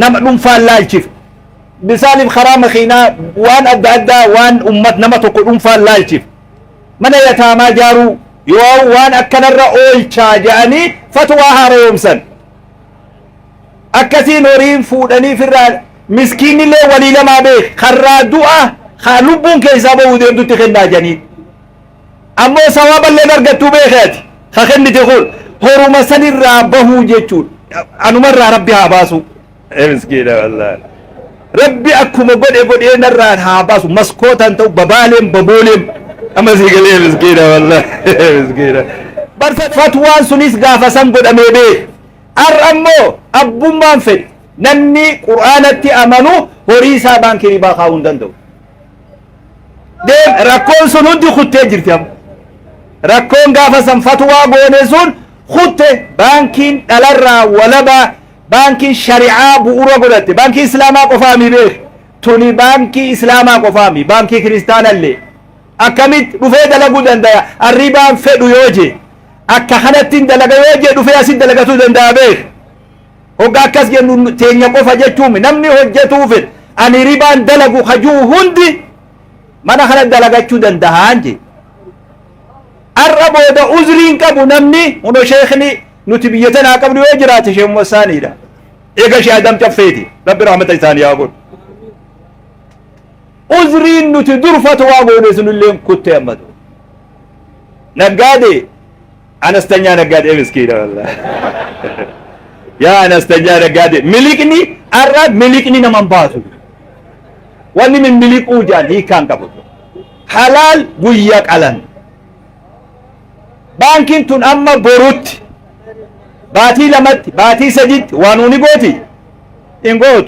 نم فالالشف بسالم خرام خينا وان أدى وان أمت نمتك فالالشف من يتامى جارو يو وان أكن الرؤول شاجعني فتواها رومسا أكسين ورين فودني في الرال مسكين اللي ولي لما بيه خرا دعا خالبون كيسابه ودين دو تخنا جنين أما سواب اللي نرغتو بيخات خخن تقول هرو مسن الرابه جيتشون أنو مرة ربي هاباسو مسكين والله ربي أكو مقود نران هاباسو مسكوتا انتو ببالم ببولم أما سيقلي مسكين والله مسكين برسات فتوان سنيس غافة سنقود أميبه أرأمو أبو مانفد نمني قرآنتي أمنو هريسا بانكي ربا خاون دندو ديم ركون سنودي خطة جرتيام ركون غافة سن فتوى قوني خطة بانكين الارا ولبا بانكين شريعة بؤورا قدت بانكي إسلاما قفامي بيه توني بانكي إسلاما قفامي بانكي كريستانا اللي أكمت رفيد لقو دندايا الربان فدو يوجي أكا خنتين دلقا يوجي رفيا سين دلقاتو دندا بيه وقا كاس جنو تينيا قفا جتومي نمني هجتو فد أني ربان دلقو خجو هندي mana kana dalagachuu danda'aanje arrabooda uzriin qabu namni uno sheekhni nuti biyyatana qabnu yoo jiraate sheemu wasaaniidha eega shee adam caffeeti rabbi rahmata isaanii yaa godhu uzriin nuti durfatu waa goone sunilleen kutte ammatu naggaade anastanya naggaade miskiina wallah yaa anastanya naggaade milikni arra milikni naman baasu wani min miliquu jaan hiikaan qabu halal guyya qalan bankin tun amma borutti baatii lamatti baatii saditti waanuni gooti ingoot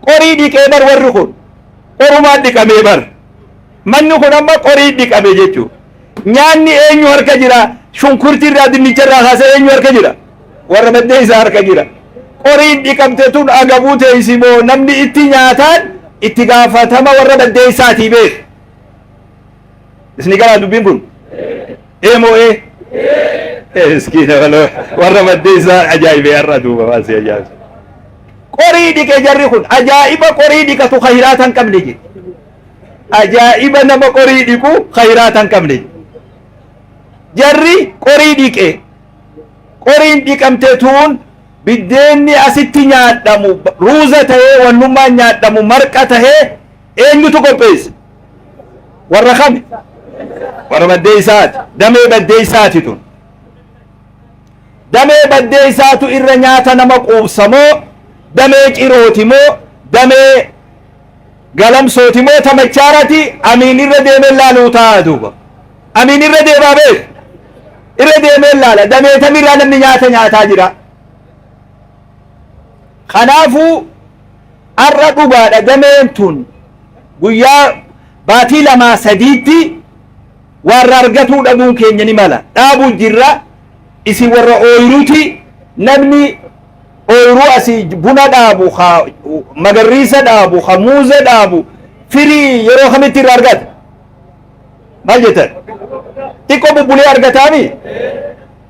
qorii dhiqee bar warri kun qorumaa dhiqamee bar manni kun amma qorii dhiqame jechuu nyaanni eenyu harka jira shunkurtii irraa dinnicha irraa kaasee eenyu harka jira warra maddee isaa harka jira qorii dhiqamte tun agabuu teessimoo namni itti nyaataan itti gaafatama warra maddee isaatii beek isni gara dubbiin kun moo'ee miskiina warra maddee isaa ajaa'ibee har'a duuba waasi ajaa'iba qorii dhiqe jarri kun ajaa'iba qorii dhiqatu khayraatan qabne jedhe ajaa'iba nama qorii dhiqu khayraatan qabne jarri qorii dhiqe qoriin dhiqamte tuun biddeenni asitti nyaadhamu ruuza tahee wannummaan nyaadhamu marqa tahee eenyutu qopheesse warra kami warra baddee isaati damee baddee isaati tun damee baddee isaatu irra nyaata nama quubsamoo damee cirooti moo damee galamsooti moo tamachaarati amiin irra deemee laaluu ta'a duuba amiin irra deemaa beek irra deemee laala damee tamirraa namni nyaata nyaataa jira kanaafuu arra dhugaadha dameen tun guyyaa baatii lamaa sadiitti warra argatuu dhabuun keenya ni mala dhaabuu jirra isin warra ooyiruuti namni ooyiruu asii buna dhaabu magarriisa dhaabu muuza dhaabu firii yeroo kamitti irra argata maal jettan xiqqoo bubbulee argataami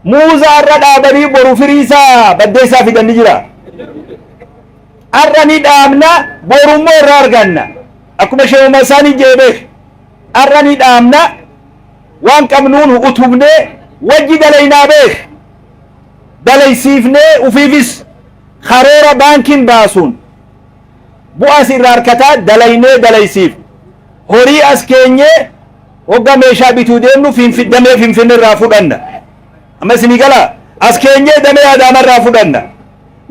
muuza arra dhaabanii boru firiisaa baddeessaa fidanni jira arra ni dhaamna borummoo irraa arganna akkuma sheema isaanii jeebee arra ni dhaamna waan qabnuun utubnee wajji dalaynaa beek dalaysiifnee ufiifis karoora baankiin baasuun bu'as irraa harkataa dalaynee dalaysiif horii as keenyee hogga meeshaa bituu deemnu damee finfinne irraa fudhanna amma isinii gala as keenyee damee adaama irraa fudhanna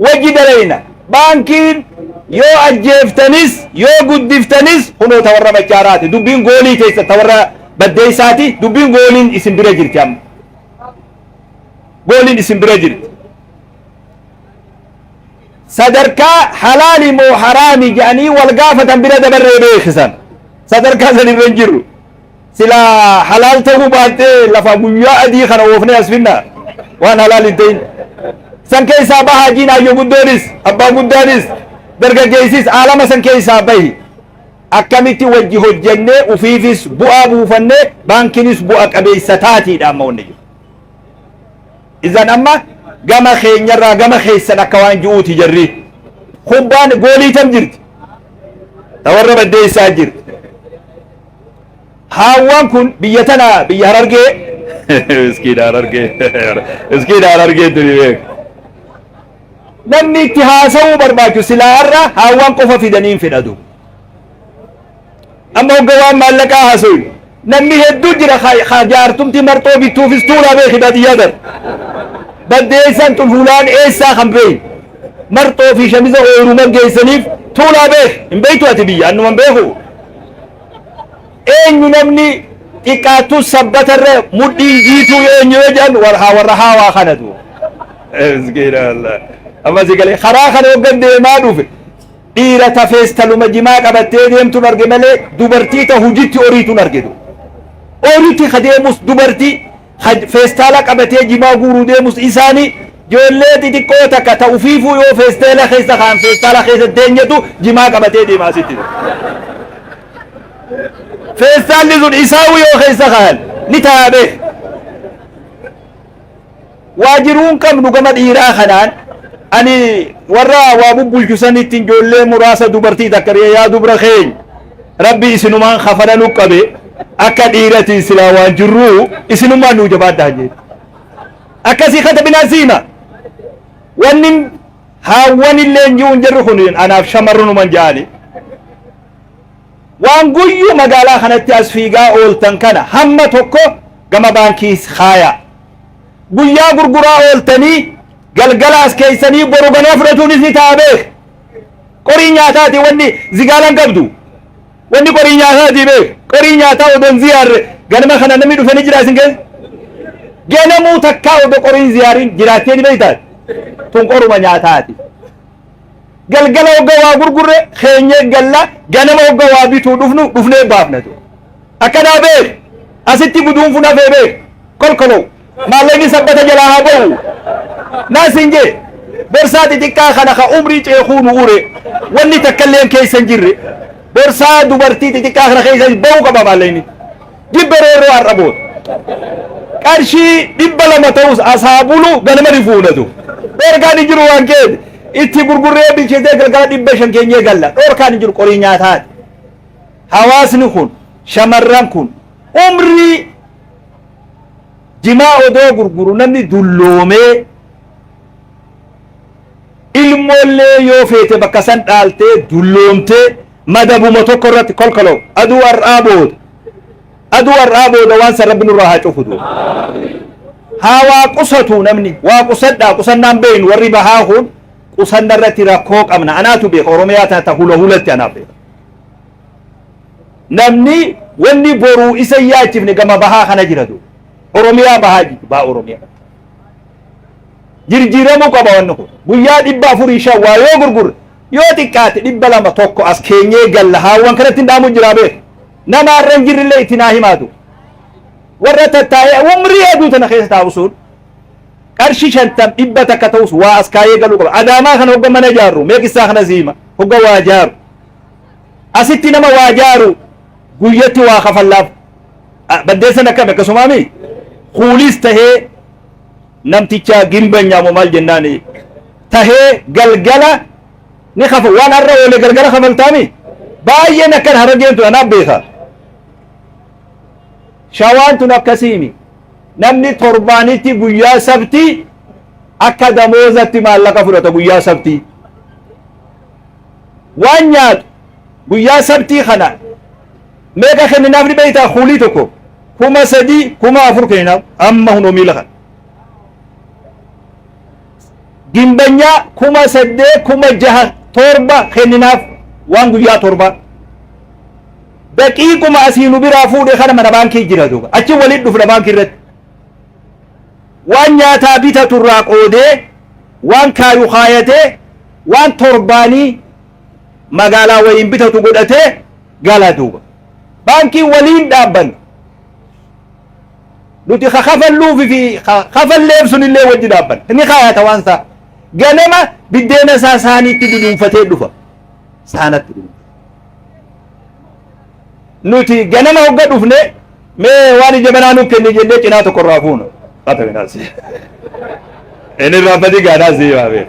wajji dalayna baankiin yoo ajjeeftanis yoo guddiftanis kunoo ta warra machaaraati dubbiin goolii keessa ta warra baddee isaati dubbiin gooliin isin bira jirti amma gooliin isin bira jirti sadarkaa halaali moo haraami jedhanii wal gaafatan bira dabarree beekisan sadarkaa san irra hin jirru sila halaal ta'uu baattee lafa guyyaa adii kana oofnee as finna waan halaal hin ta'in san keessaa bahaa jiinaayyoo guddoonis abbaa guddaanis dargaggeessis aalama san keessaa bahi akkamitti wajji hojjennee ufiifis bu'aa buufannee baankinis bu'a qabeessa taatiidha amma wanni jiru izan amma gama keenyarraa gama keessan akka waan ji'uuti jarri kubbaan goolii tam jirti tawarra baddeessaa jirti haawwan kun biyya tana biyya Harargee iskiidha Harargee tuni beek namni itti haasa'uu barbaachisu silaa irra haawwan qofa fidaniin fedhatu amma hogga waan maallaqaa haasa'u namni hedduu jira jaartumti marxoo bittuufis tuulaa beeki baadiyyaa dar baddeessan xulfulaan eessaa kan beeyin marxoo fi shamiza ooyiruma geessaniif tuulaa beek hin beeytu ati biyya annuman beeku eenyu namni xiqqaattu sabbatarra mudhiin jiituu eenyu yoo jedhan warra haawaa kanatu amma si galee karaa kana hoggan deemaa dhufe dhiira tafeestaluma jimaa qabattee deemtuun arge malee dubartii ta hujitti oriituun argetu oriitti ka deemus dubartii feestaala qabatee jimaa guuruu deemus isaanii ijoollee xixiqqoo takka ta ufiifuu yoo feestaala keessa kaan feestaala keessa deenyatu jimaa qabatee deemaa sitti feestaalli sun isaawuu yoo keessa kaan ni taabe waajiruun qabnu gama dhiiraa kanaan ani warra waa bubbulchusan ittiin ijoollee muraasa dubartii takka yaa dubra keenya rabbi isinumaan kafalanu qabe akka dhiiratiin silaa waan jirruu isinumaan nuu jabaaddaa jedhe akkasii katabinaa siima wanni haawwan illee ji'uun jirru kun anaaf shamarrunuman jaali waan guyyuu magaalaa kanatti as fiigaa ooltan kana hamma tokko gama baankii kaaya guyyaa gurguraa ooltanii galgala as keeysanii boru ganaa fudhatuunis ni taa'abeek qorii nyaataati wanni zigaalan qabdu wanni qorii nyaataati beek qorii nyaataa odon ziyaarre ganama kana namni dhufanii jira isin keessa ganamuu takkaa odo qoriin ziyaariin jiraattee ni beeytaati tun qoruma nyaataati galgala hogga waa gurgurre keenyee galla ganama hogga waa bituu dhufnee baafnatu akkanaa beek asitti buduun funafee beek kolkoloo maallaqni sabbata jalaa haa ba'u naasin jee borsaa xixiqqaa kana ka umrii ceekuu nu ure wanni takkalleen keessa hin jirre borsaa dubartii xixiqqaa kana keessa ba'u qaba maallaqni jibbereeroo har'a booda qarshii 200 ta'us asaabulu ganama ni fuunatu dhoorkaan hin jiru waan keeti itti gurgurree bilcheetee galgala 500 keenyee galla dhoorkaan hin jiru qorii nyaataati hawaasni kun shamarran kun umrii jimaa odoo gurguru namni dulloomee ilmoollee yoo feete bakka san dhaaltee dulloomtee madabuma tokko irratti kolkoloo aduu har'aa booda waan san rabbi nurraa haa cufutu haa waa qusatu namni waa qusadhaa qusannaan beeynu warri bahaa kun qusanna irratti rakkoo qabna anaatu beeka oromiyaa tana ta hulatti anaaf beeka namni wanni boruu isa yaachifne gama bahaa kana jiratu oromiyaa bahaa jirtu baa oromiyaa jirjiiramuu qaba wanni kun guyyaa 400 waa yoo gurgurre yoo xiqqaate 200 tokko as keenyee galla haawwan kanatti hin dhaamu jiraa beek nama har'a hin jirrillee itti naa himaatu warra tattaa'ee umrii aduu tana keessa taa'u sun qarshii 50 takka ta'us waa as kaayee galuu qaba adaamaa kana hogga mana jaarru meeqissaa kana siima hogga waa jaaru asitti nama waa jaaru guyyatti waa kafallaaf baddeessan akkam akkasumaami kuulis tahee namticha gimbanyaamu maal jennaan tahee galgala ni kafa waan har'a oole galgala kafaltaami baay'een akkan Harargeen tun anaaf beeka shawaan tun akkasiimi namni torbaanitti guyyaa sabtii akka damoozatti maallaqa fudhata guyyaa sabtii waan nyaatu guyyaa sabtii kana meeqa kenninaaf ni beeytaa kuulii tokko 3,000 4,000 kenninaaf amma hunoo miila kana gimbanyaa 8,000 6,000 torba kenninaaf waan guyyaa torba daqiiquma asii nu biraa fuudhe kana mana baankii jira duuba achi waliin dhufna baankii irratti waan nyaataa bitatu irraa qoodee waan kaayu kaayatee waan torbaanii magaalaa wayiin bitatu godhatee gala duuba baankii waliin dhaabban nuti kafalluufi fi kafalleef sunillee wajji dhaabban ni kaayata waan isaa ganama biddeena isaa saaniitti duduunfatee dhufa saanatti nuti ganama hogga dhufne mee waan ija banaa nu kenne jennee cinaa tokko irraa fuuna qata binaasi inni irraa badii gaadhaa zii baabee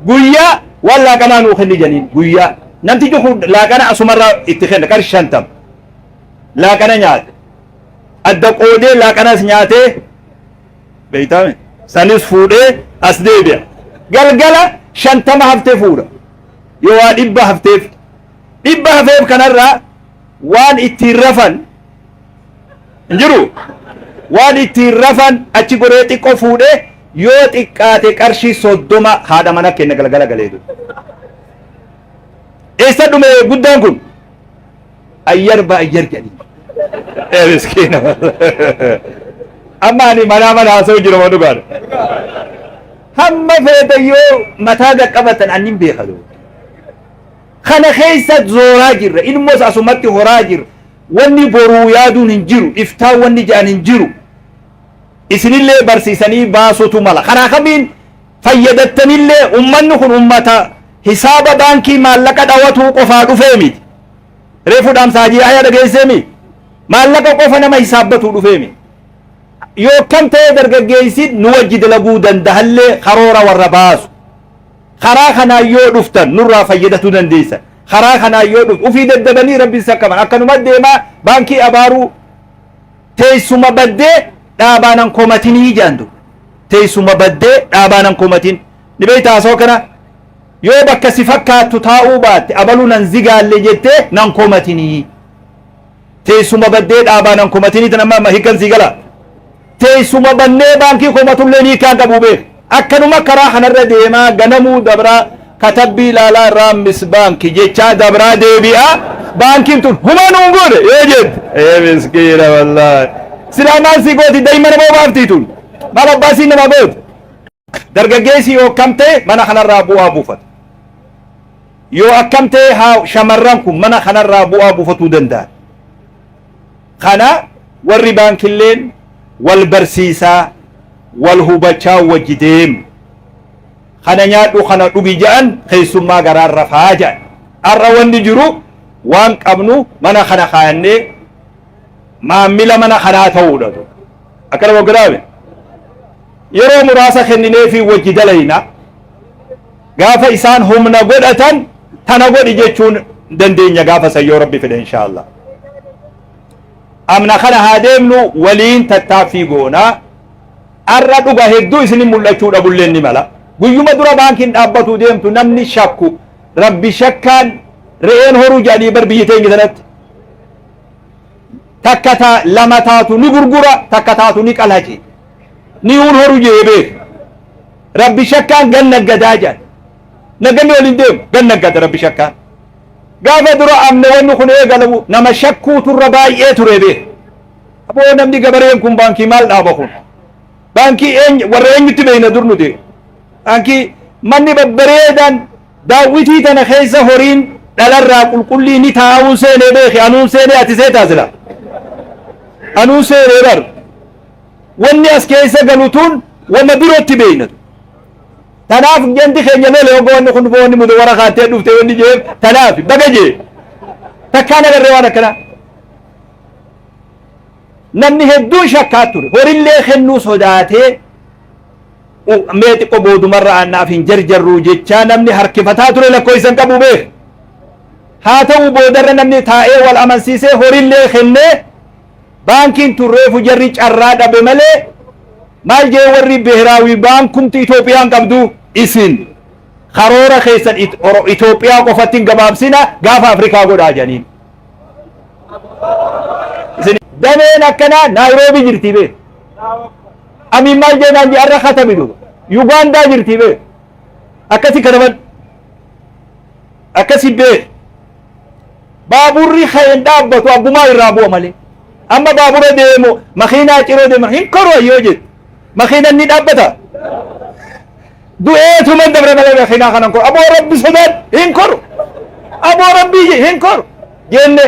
guyyaa ولا كمان وخلي جنين ويا نمتي جو لاقنا أسمرة اتخذ كار شنتم لاقنا نيات الدق أودي لاقنا سنياته بيتامي سانيس فوده أسديبيا قال شنتم هفته فوده يوان إبا هفتف كنرا وان اترفن انجرو وان اترفن اچي قريتي قفوده يوت اقاتي قرشي صدوما هذا منا كينا قلقلا قليدو ايسا دومي قدام كن ايار با ايار جدي ايه مسكينة اما اني منا سو جرو مدو قال هم فيدا يو متادا قبطن انين بيخدو خنا خيسة زورا جر إنموس أسمتي هورا جر واني برو يادون هنجرو إفتا واني جان هنجرو إسن اللي برسيساني باسو تمالا خنا خمين فيدتني اللي أمانكم أمتا حساب بانكي مالكا دواتو قفادو فهميت ريفو دام ساجي آيا دقائي سيمي مالكا قفانا ما حسابتو دو فهمي يو كم تيدر قيسيد نوجد لقودن دهالي خرورا والرباسو خرا خنا yoo dhuftan nurraa fayyadatu dandeessa خرا خنا yoo dhuf ufii daddabanii rabbiin sakkaman akkanuma deema baankii abaaruu teessuma baddee dhaabaanan komatinii jaandu teessuma baddee dhaabaanan komatin ni beeytaa soo kana yoo bakka si fakkaattu taa'uu baatte abaluu nan zigaalle jettee nan komatinii teessuma baddee dhaabaanan komatinii tan amma hiikan si gala teessuma bannee baankii komatullee ni kaan qabuu beek akkanuma karaa kanarra deemaa ganamuu dabraa katabbii laalaa raammis baanki jechaa dabraa deebi'a baankiin tun humanuun goone yoo jette miskiina wallaahi silaamaan si gooti daa'ima nama baaftii tun maal abbaasii nama gooti dargaggeessi yoo akkam ta'e mana kanarraa bu'aa buufata yoo akkam ta'e shamarran kun mana kanarraa bu'aa buufatuu danda'an kana warri baankiilleen wal barsiisaa wal hubachaa wajji deemu kana nyaadhu kana dhugi jedhan keessummaa garaa rafaa jedhan arra wanni jiru waan qabnu mana kana kaayannee maammila mana kanaa ta'uudha akkana boggadaame yeroo muraasa kenninee fi wajji dalayna gaafa isaan humna godhatan tana godhi jechuun dandeenya gaafa sayyoo rabbi fedhe inshaallah amna kana haa deemnu waliin tattaaffii goonaa arra dhuga hedduu isinin mul'achuu dhabulleen ni mala guyyuma dura baankiin dhaabbatu deemtu namni shakku rabbi shakkaan re'een horuu jedhanii bar biyyi teenya sanatti takka lama taatu ni gurgura takka taatu ni qalhaci ni uun horuu jee beek rabbi shakkaan gan naggadaa jedhan nagganni waliin deemu gan naggada rabbi shakkaan gaafa dura amne wanni kun eegalamu nama shakkuu turra baay'ee ture beek aboo namni gabareen kun baankii maal dhaaba kun baankii warra eenyutti beeyna dur nuti baankii manni babbareedan daawwitii tana keessa horiin dhalarraa qulqullii ni taa'uun seenee beeki anuun seenee ati seetaa sila anuun seenee bar wanni as keessa galutuun wama birootti beeynatu tanaaf janti keenya lole ogo wanni kun wanni mudu wara kaatee dhufte wanni jee tanaaf baga jee takkaan agarree waan akkana namni hedduu shakkaa ture horillee kennuu sodaatee mee xiqqoo boodumarra annaaf hin jarjarruu jechaa namni harkifataa ture lakkoo isan qabu beek haa ta'u boodarra namni taa'ee wal amansiisee horillee kennee baankiin turreefu jarri carraa dhabe malee maal jee warri biheraawi baankumti Itoophiyaan qabdu isin karoora keessan Itoophiyaa qofatti hin gabaabsina gaafa Afrikaa godhaa janiin dameen akkana Naayiroobi jirti beek amin maal jeenaan je arra katamidu Yugaandaa jirti beek akkasi kanaman akkasi beek baaburri ka'een dhaabbatu abbumaa irraa bu'a malee amma baabura deemu makiinaa ciroo deemu hin koru ayyoo jedhu makiinan ni dhaabbata du'eetuma dabre malee makiinaa kanan koru aboo rabbi sodaadhu hin koru aboo rabbii hin koru jenne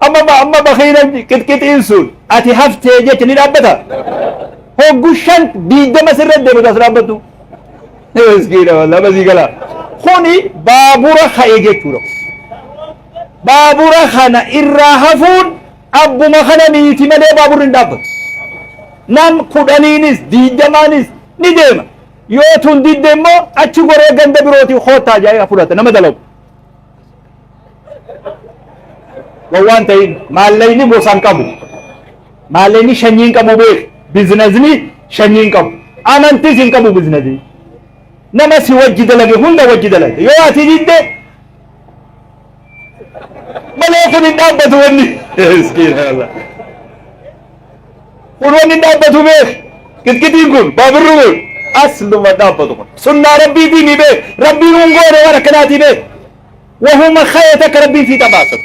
amma makiinan qixqixiin sun ati haftee jecha ni dhaabbata hoggushan diigdama sirra deemu tas dhaabbattu miskiina wallah basii gala kuni baabura ka'e jechuudha baabura kana irraa hafuun abbuma kana niiti malee baaburri hin dhaabbatu nam kudhaniinis diigdamaanis ni deema يوتون دي دمو أتشي غوري غند بروتي خوتا جاي أفرات نما دلو ووان تين ماليني بوسان كابو ماليني شنين كابو بيك بزنزني شنين كابو أمانتي سين كابو بزنزني نما سي وجد لك هند وجد لك يواتي جد ملوكو دي دابتو وني اسكين الله وني دابتو بيك كت كتين كون بابرو أصل ما دابتو سنة ربي ديني بيك ربي نونغوري وركناتي بيك وهم خيتك ربي في تباسط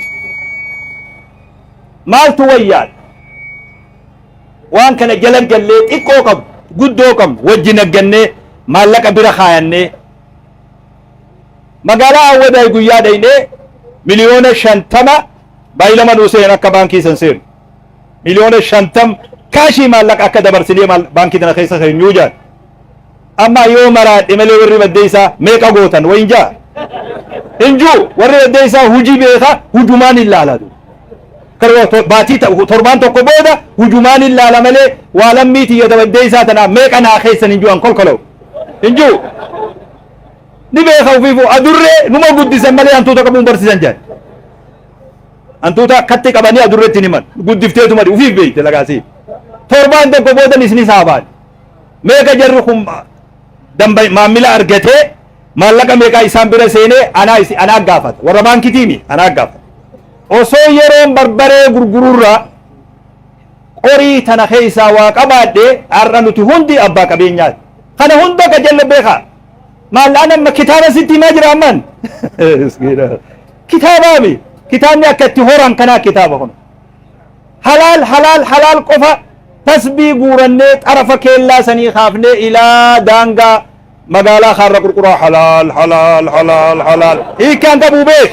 مالتو ويال وان كان جلن جليت إكو كم قدو كم وجنا جنة مالك برا خاينة مقالا أودا يقول دينه مليون شنتما بايلما نوسينا كبانكي سنسير مليون شنتم كاشي مالك أكدا برسلية مال بانكي دنا خيسا سنيوجان أما يوم مرات إمالي ورّي بديسا ميكا غوتن وينجا إنجو ورّي بديسا هجي بيخا هجومان الله لدو كرو باتي تربان توكو بودا هجومان الله لملي والميتي يتبديسا تنا ميكا ناخيسا إنجو أنكول كلو إنجو نبيخا وفيفو أدرّي نما قدسا ملي أنتو تقبون برسيسان جان أنتو تا كتك أباني أدرّي تنمان قدفتيتو مري وفيف بيت لغاسي تربان توكو بودا نسني سابان ميكا جرخم دمبي ماملا أرجته مالك ميكا إسام برسينه أنا قافت وربان كتيمي أنا قافت osoo yeroon barbaree gurgururra qorii tana keessaa waa qabaadhe har'a nuti hundi abbaa qabeenyaati kana hunda ka jalla beeka maal ana kitaaba sitti himaa jira amman kitaabaami kitaabni akka itti horan kanaa kitaaba kun halaal qofa tasbii guurannee xarafa keellaa sanii kaafnee ilaa daangaa magaalaa kaarra qurquraa halaal hiikaan qabuu beek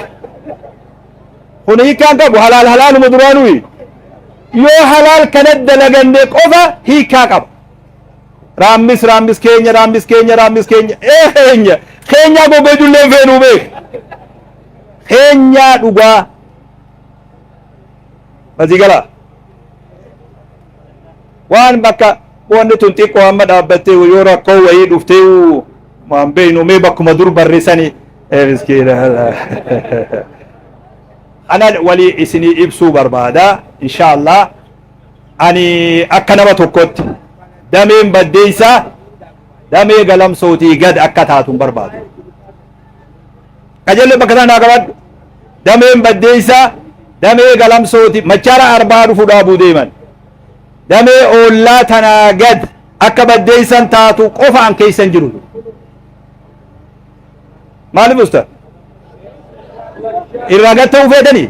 هنا كان كابو حلال مدرانوي يو حلال كند لغنده قفا هي كاكب رامس كينيا خينيا بو بدول فينو بي خينيا دوغا بزيغلا وان بكا وان تنتيق محمد ابتي ويورا قوي دفتيو ما بينو مي بكو مدور برساني مسكين أنا ولي إسني إبسو بربادا إن شاء الله أني أكنما تكوت دمين بديسا دمي قلم صوتي قد أكتاتهم بربادا كجل بكتانا قبل دمين بديسا دمي قلم صوتي مجارة أربعة فدابو ديمن دمي أولا تنا قد أكا بديسا تاتو قفا عن كيسان جرود مالي بستا irraagatta ufeetani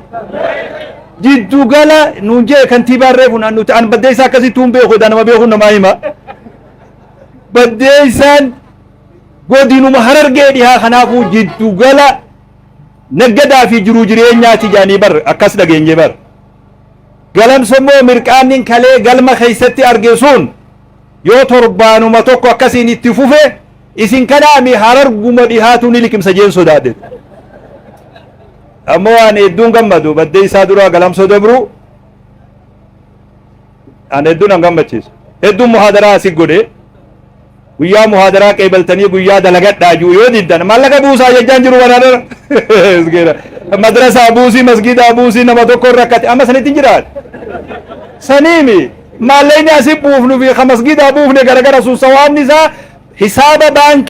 jiddu gala nunjee kantiibaa reefu nuti an baddeessaa akkasii tuun beeku nama beeku namaa hima baddeessaan godinuma harargee dhihaa kanaafuu jiddu gala naggadaa fi jiruu jireenyaati jaanii bar akkas dhageenye bar galamsommoo mirqaannin kalee galma keessatti arge sun yoo torbaanuma tokko akkasiin itti fufe isin kanaami hararguma dhihaatu ni liqimsa jeen sodaadhe أمو أنا يدون جمدو بدي يسادروا كلام صدبرو أنا يدون جمدتشيس يدون محاضرة سيقولي ويا محاضرة كيبل تاني ويا دلقات داجو يوديدن ما لك أبوسا يجانجرو وانا مدرسة أبوسي مسجد أبوسي نمطو كوركات أما سنتين جرات سنيمي ما لين أسيب بوفنو في خمس جد أبوفني كركرة سوسوان نسا حساب بانك